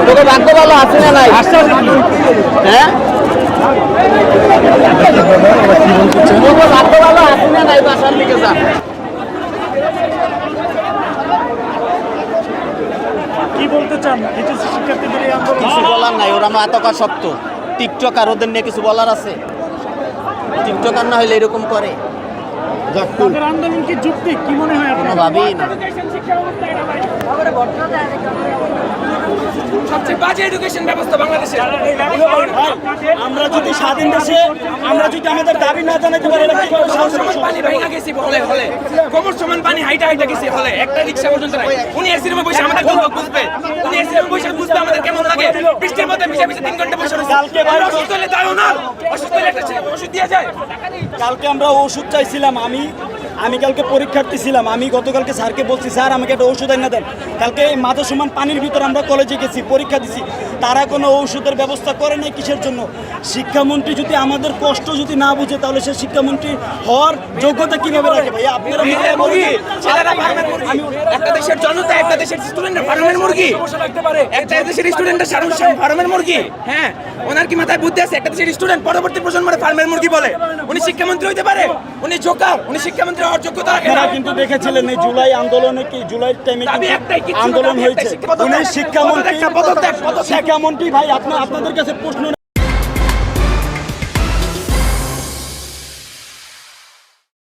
তোকে ভাগ্য ভালো আছে না নাই? হ্যাঁ ভাগ্য ভালো আছে না নাই? বাসার দিকে যা। কি বলতে চান এইচএসসি শিক্ষার্থীদের এই আন্দোলন? কিছু বলার নাই, ওরা মাতকা শক্ত। টিকটক আর ওদের নিয়ে কিছু বলার আছে? টিকটক আর না হইলে এরকম করে? তাদের আন্দোলন কি যুক্তিক? কি মনে হয় আপনার? কোনোভাবেই না। সবচেয়ে বাজে এডুকেশন ব্যবস্থা বাংলাদেশের। আমরা যদি স্বাধীন দেশে আমরা যদি আমাদের দাবি না জানাতে পারি, পানি ভাঙা গেছি হলে হলে কোমর সমান পানি হাইটা হাইটা গেছি হলে একটা রিক্সা পর্যন্ত নাই। উনি এসির রুমে বসে আমাদের গল্প বুঝবে, উনি এসির রুমে বসে বুঝবে আমাদের কেমন লাগে। বৃষ্টির মধ্যে ভিজে ভিজে 3 ঘন্টা বসে রয়েছে। অসুস্থ হলে দাও না, অসুস্থ হলে একটা ওষুধ দিয়ে যায়। কালকে আমরা ওষুধ চাইছিলাম, আমি কালকে পরীক্ষার্থী ছিলাম। আমি গতকালকে স্যারকে বলছি, স্যার আমাকে একটা ওষুধ এনে দেন। কালকে এই মাথা সমান পানির ভিতর আমরা কলেজে গেছি, পরীক্ষা দিছি, তারা কোনো ঔষধের ব্যবস্থা করে নাই। কিসের জন্য? শিক্ষামন্ত্রী যদি আমাদের কষ্ট যদি না বুঝে, তাহলে সে শিক্ষামন্ত্রী হওয়ার যোগ্যতা কিভাবে রাখে? ভাই আপনারা একটা দেশের জনতা, একটা দেশের স্টুডেন্টরা ফার্মের মুরগি, একটা দেশের স্টুডেন্টরা ফার্মের মুরগি। হ্যাঁ, ওনার কি মাথায় বুদ্ধি আছে? একটা দেশের স্টুডেন্ট পরবর্তী প্রজন্মের ফার্মের মুরগি বলে। উনি শিক্ষামন্ত্রী হইতে পারে? উনি জোকার, উনি শিক্ষামন্ত্রী হওয়ার যোগ্যতা রাখে না। কিন্তু দেখেছিলেন এই জুলাই আন্দোলনে, কি জুলাই টাইমে আন্দোলন হয়েছে, উনি শিক্ষামন্ত্রী ভাই। আপনাদের কাছে প্রশ্ন